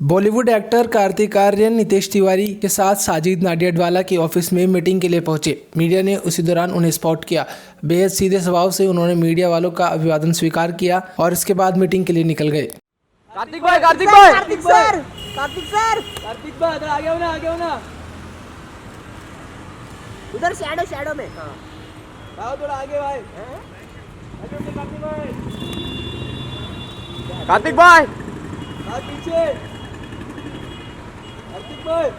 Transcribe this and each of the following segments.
Bollywood actor Kartik Aaryan Nitesh Tiwari के साथ साजिद नाडियाडवाला के ऑफिस में मीटिंग के लिए पहुंचे। मीडिया ने उसी दौरान उन्हें स्पॉट किया। बेहद सीधे स्वभाव से उन्होंने मीडिया वालों का अभिवादन स्वीकार किया और इसके बाद मीटिंग के लिए निकल गए। कार्तिक भाई, कार्तिक भाई, कार्तिक सर, कार्तिक सर, कार्तिक भाई, इधर आगे हो ना, आगे हो ना। उधर शैडो में। आओ थोड़ा आगे भाई। आगे से कार्तिक भाई, कार्तिक भाई, पीछे कार्तिक भाई।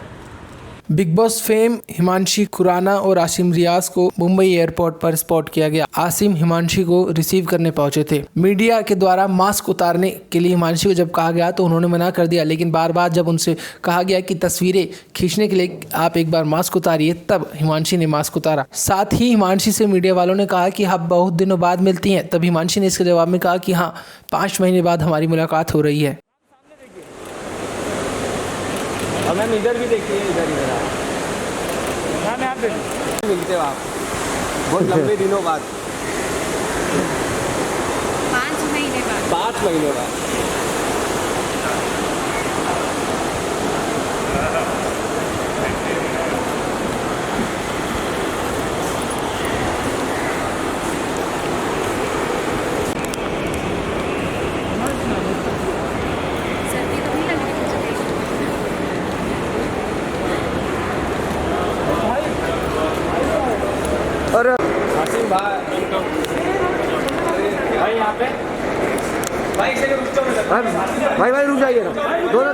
Bigg Boss fame Himanshi Khurana और आसिम रियाज को मुंबई एयरपोर्ट पर स्पॉट किया गया। आसिम हिमांशी को रिसीव करने पहुंचे थे। मीडिया के द्वारा मास्क उतारने के लिए हिमांशी को जब कहा गया तो उन्होंने मना कर दिया, लेकिन बार बार जब उनसे कहा गया कि तस्वीरें खींचने के लिए आप एक बार मास्क उतारिए, तब हिमांशी ने मास्क उतारा। साथ ही हिमांशी से मीडिया वालों ने कहा कि आप बहुत दिनों बाद मिलती हैं, तब हिमांशी ने इसके जवाब में कहा कि हाँ, 5 महीने बाद हमारी मुलाकात हो रही है। और मैम इधर भी देखिए, इधर मैम यहाँ पे मिलते हो आप बहुत लंबे दिनों बाद। 5 महीने बाद। 5 महीने बाद। सर्दी तो नहीं लग रही मुझे। और आसिम भाई, भाई यहाँ पे भाई से रुक जाओ। भाई रुक जाइए ना। दोनों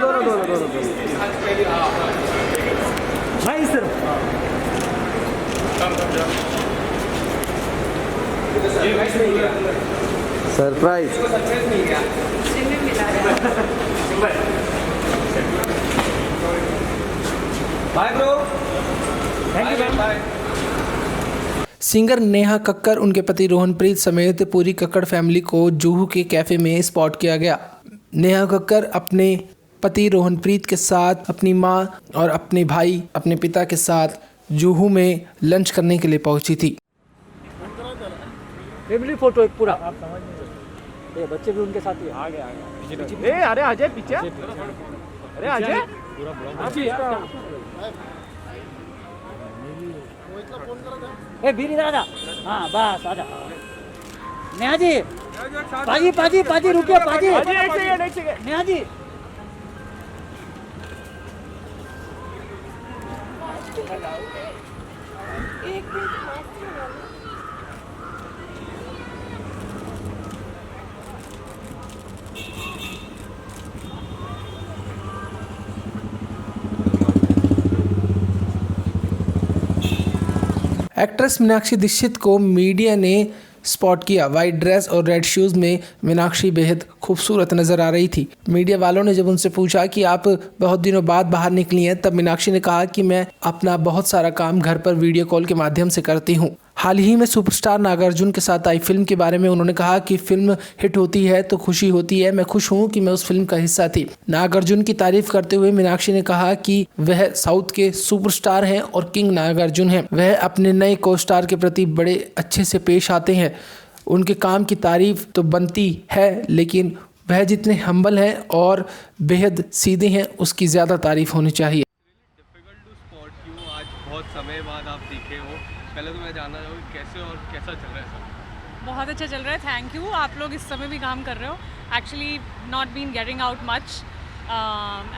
भाई सर सरप्राइज जिन्हें मिला bye bro, thank you bye. Singer Neha Kakkar, उनके पति रोहनप्रीत समेत पूरी कक्कड़ फैमिली को जुहू के कैफे में स्पॉट किया गया। नेहा कक्कर अपने पति रोहनप्रीत के साथ, अपनी मां और अपने भाई, अपने पिता के साथ जुहू में लंच करने के लिए पहुंची थी। फैमिली फोटो एक पूरा। ये बच्चे भी उनके साथ ही आगे। ए अरे अजय पीछे, अरे अजय ए बीरी दादा। हाँ बस आजा। नेहा जी, पाजी रुकिए, पाजी एक सेकंड। नेहा जी एक्ट्रेस मीनाक्षी दीक्षित को मीडिया ने स्पॉट किया। वाइट ड्रेस और रेड शूज में मीनाक्षी बेहद खूबसूरत नजर आ रही थी। मीडिया वालों ने जब उनसे पूछा कि आप बहुत दिनों बाद बाहर निकली हैं, तब मीनाक्षी ने कहा कि मैं अपना बहुत सारा काम घर पर वीडियो कॉल के माध्यम से करती हूं। हाल ही में सुपरस्टार नागार्जुन के साथ आई फिल्म के बारे में उन्होंने कहा कि फिल्म हिट होती है तो खुशी होती है। मैं खुश हूं कि मैं उस फिल्म का हिस्सा थी। नागार्जुन की तारीफ करते हुए मीनाक्षी ने कहा कि वह साउथ के सुपरस्टार हैं और किंग नागार्जुन हैं। वह अपने नए को स्टार के प्रति बड़े अच्छे से पेश आते हैं। उनके काम की तारीफ तो बनती है, लेकिन वह जितने हम्बल हैं और बेहद सीधे हैं, उसकी ज़्यादा तारीफ होनी चाहिए। डिफिकल्ट टू स्पॉट क्यों आज बहुत समय बाद आप दिखे हो। पहले तो मैं जानना चाहूँगी कैसे और कैसा चल रहा है सब। बहुत अच्छा चल रहा है, थैंक यू। आप लोग इस समय भी काम कर रहे हो। Actually not been getting out much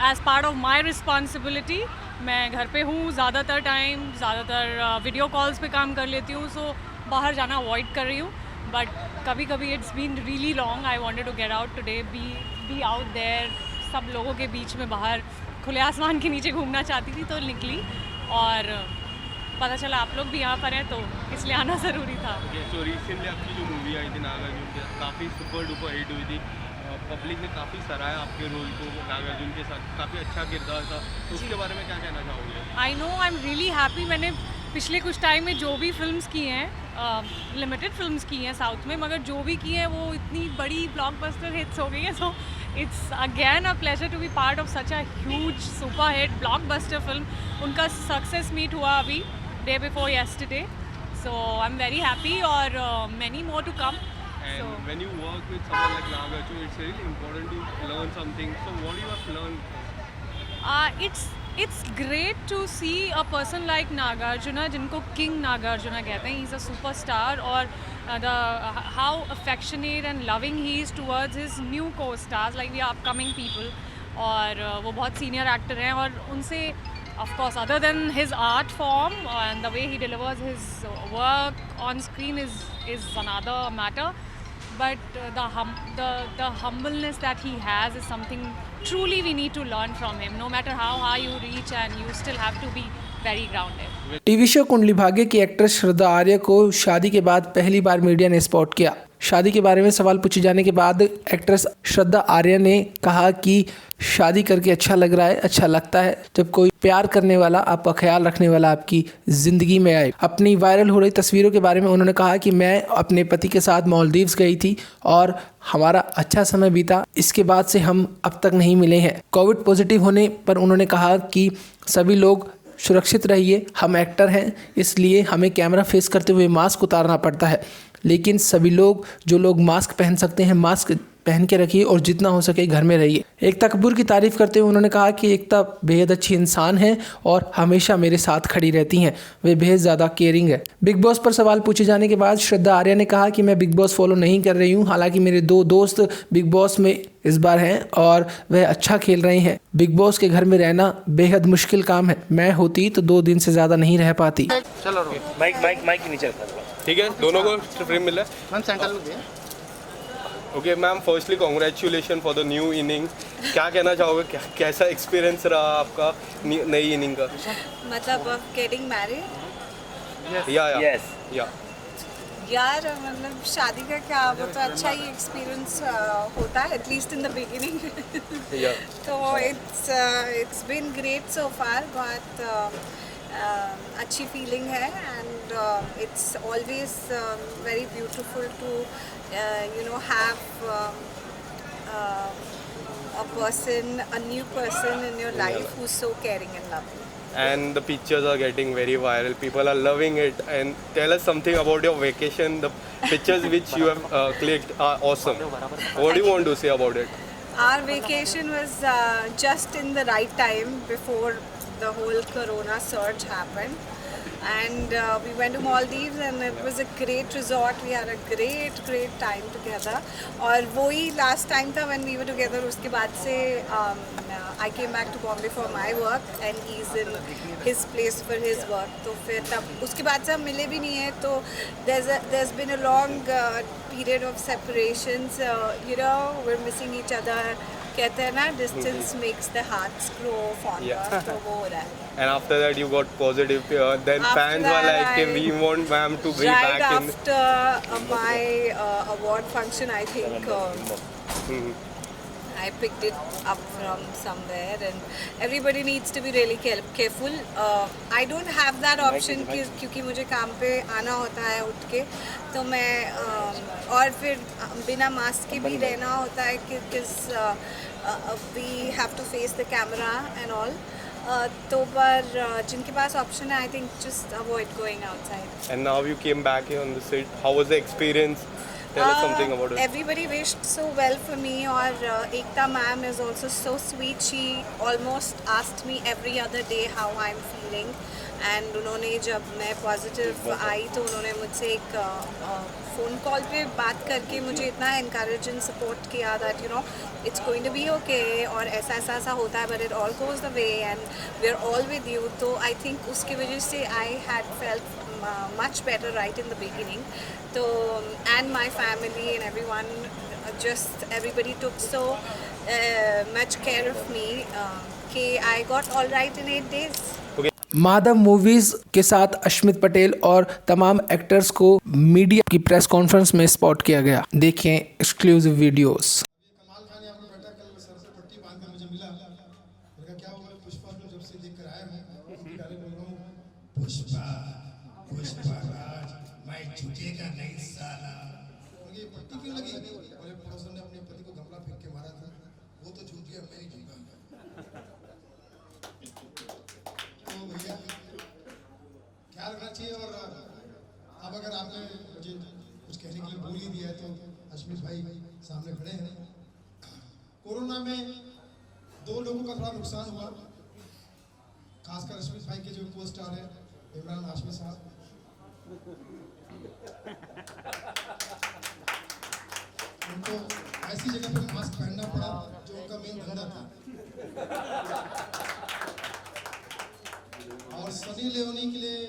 as part of my responsibility. मैं घर पे हूँ ज़्यादातर टाइम, ज़्यादातर वीडियो कॉल्स पे काम कर लेती हूँ, सो बाहर जाना अवॉइड कर रही हूँ। बट कभी कभी it's been really long. I wanted to get out today, be out there, सब लोगों के बीच में बाहर खुले आसमान के नीचे घूमना चाहती थी, तो निकली और पता चला आप लोग भी यहाँ पर हैं, तो इसलिए आना ज़रूरी था। तो रिसेंटली आपकी जो मूवी आई थी नागार्जुन के, काफ़ी सुपर डुपर हिट हुई थी। पब्लिक ने काफ़ी सराहा आपके रोल को। नागार्जुन के साथ काफ़ी अच्छा किरदार था, तो उसके बारे में क्या कहना चाहोगे? I know, I am really happy. मैंने पिछले कुछ टाइम में जो भी फिल्म्स की हैं, लिमिटेड फिल्म्स की हैं साउथ में, मगर जो भी की हैं वो इतनी बड़ी ब्लॉकबस्टर हिट्स हो गई है। So it's again a pleasure to be part of such a huge super hit blockbuster film. उनका सक्सेस मीट हुआ अभी day before yesterday, so I'm very happy, or many more to come. And when you work with someone like Nagarjuna, it's really important to learn something. So what do you have learned It's great to see a person like Nagarjuna, जिनको King Nagarjuna कहते हैं. He's a superstar, और how affectionate and loving he is towards his new co-stars, like the upcoming people. और वो बहुत senior actor हैं, और उनसे of course other than his art form and the way he delivers his work on screen is another matter. But the humbleness that he has is something truly we need to learn from him. No matter how high you reach, and you still have to be very grounded. TV show Kundali Bhagya की actress श्रद्धा आर्या को शादी के बाद पहली बार media ने spot किया। शादी के बारे में सवाल पूछे जाने के बाद एक्ट्रेस श्रद्धा आर्या ने कहा कि शादी करके अच्छा लग रहा है, अच्छा लगता है जब कोई प्यार करने वाला, आपका ख्याल रखने वाला आपकी ज़िंदगी में आए। अपनी वायरल हो रही तस्वीरों के बारे में उन्होंने कहा कि मैं अपने पति के साथ मालदीव्स गई थी और हमारा अच्छा समय बीता। इसके बाद से हम अब तक नहीं मिले हैं। कोविड पॉजिटिव होने पर उन्होंने कहा कि सभी लोग सुरक्षित रहिए, हम एक्टर हैं इसलिए हमें कैमरा फेस करते हुए मास्क उतारना पड़ता है, लेकिन सभी लोग जो लोग मास्क पहन सकते हैं मास्क पहन के रखिए और जितना हो सके घर में रहिए। एकता कपूर की तारीफ करते हुए उन्होंने कहा कि एकता बेहद अच्छी इंसान है और हमेशा मेरे साथ खड़ी रहती हैं, वे बेहद ज़्यादा केयरिंग है। बिग बॉस पर सवाल पूछे जाने के बाद श्रद्धा आर्या ने कहा कि मैं बिग बॉस फॉलो नहीं कर रही हूँ, हालांकि मेरे 2 दोस्त बिग बॉस में इस बार हैं और वह अच्छा खेल रहे हैं। बिग बॉस के घर में रहना बेहद मुश्किल काम है, मैं होती तो 2 दिन से ज़्यादा नहीं रह पाती। चलो माइक नीचे रखा है। ठीक है, दोनों को फ्रेम मिला। मैम सेंटर लुक है। Okay ma'am, firstly congratulation for the new inning. क्या कहना चाहोगे, कैसा एक्सपीरियंस रहा आपका नई इनिंग का? मतलब गेटिंग मैरिड या यार, मतलब शादी का क्या, वो तो अच्छा ही एक्सपीरियंस होता है, एटलीस्ट इन द बिगिनिंग। तो it's been great so far, बहुत अच्छी फीलिंग है, and it's always very beautiful to have a person, a new person in your life who's so caring and loving. And the pictures are getting very viral. People are loving it. And tell us something about your vacation. The pictures which you have clicked are awesome. What do you want to say about it? Our vacation was just in the right time before the whole corona surge happened. And we went to Maldives and it was a great resort. We had a great time together. और वही last time था when we were together. उसके बाद से I came back to Bombay for my work and he's in his place for his work. तो फिर तब उसके बाद से हम मिले भी नहीं हैं, तो there's been a long period of separations. We're missing each other. कहते हैं ना, distance makes the hearts grow fonder. तो वो हो रहा है. And after that you got positive. Then after fans were like, we want ma'am to be back in. Right after my award function, I think I picked it up from somewhere, and everybody needs to be really careful. I don't have that option क्योंकि मुझे काम पे आना होता है उठ के, तो मैं और फिर बिना मास्क के भी रहना होता है because we have to face the camera and all. तो पर जिनके पास ऑप्शन है, I think just avoid going outside. And now you came back here on the set. How was the experience? Tell us something about it. Everybody wished so well for me, और Ekta ma'am is also so sweet. She almost asked me every other day how I'm feeling. And उन्होंने जब मैं positive आई तो उन्होंने मुझसे एक phone call पे बात करके मुझे इतना encourage and support किया that it's going to be okay, और ऐसा होता है, but it all goes the way and we're all with you. तो I think उसकी वजह से I had felt much better right in the beginning. So and my family and everyone, just everybody took so much care of me कि I got all right in 8 days. Madhav movies के साथ अश्मित पटेल और तमाम actors को media की press conference में spot किया गया। देखें एक्सक्लूसिव वीडियोस। कमाल खान यहाँ पर बैठा, कल सर से पट्टी बांध कर मुझे मिला, मैंने कहा क्या हुआ? पुष्पा को जब से देख कर आया हूँ, डायरेक्ट बोल रहा हूँ, पुष्पा राज मैं झुकेगा नहीं साला। ये पट्टी क्यों लगी? और एक पड़ोसन ने अपने पति को गमला फेंक के मारा था, वो तो झुक गया, मैं नहीं झुका। तो भैया ख्याल रखना चाहिए। और अब अगर आपने मुझे कुछ कहने के लिए बोल ही दिया है तो अश्मित भाई सामने खड़े हैं। कोरोना में 2 लोगों का थोड़ा नुकसान हुआ, खासकर रश्मित भाई के जो को स्टार है इमरान हाशमी साहब, उनको ऐसी जगह पे मास्क पहनना पड़ा जो उनका मेन धंधा था। और सनी लियोनी के लिए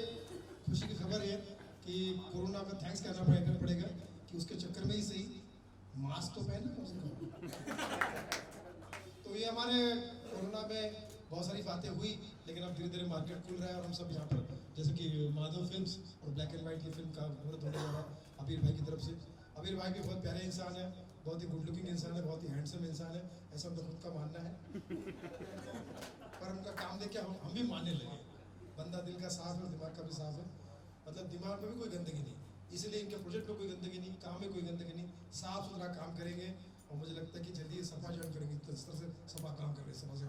खुशी की खबर है कि कोरोना का थैंक्स करना पड़ेगा कि उसके चक्कर में ही सही मास्क तो पहनना कम से कम। तो ये हमारे कोरोना में बहुत सारी बातें हुई, लेकिन अब धीरे धीरे मार्केट खुल रहा है और हम सब यहाँ पर जैसे कि माधव फिल्म्स और ब्लैक एंड व्हाइट की फिल्म का मुहूर्त होने वाला अबीर भाई की तरफ से। अबीर भाई भी बहुत प्यारे इंसान है, बहुत ही गुड लुकिंग इंसान है, बहुत ही हैंडसम इंसान है, ऐसा उनका खुद का मानना है। पर उनका काम देख के हम भी मानने लगे, बंदा दिल का साफ है और दिमाग का भी साफ है, मतलब दिमाग में भी कोई गंदगी नहीं, इसलिए इनके प्रोजेक्ट में कोई गंदगी नहीं, काम में कोई गंदगी नहीं, साफ सुथरा काम करेंगे और मुझे लगता है कि जल्दी सफा ज्वाइन करेंगे, तो इस तरह से सफा काम कर रहे हैं सफा से।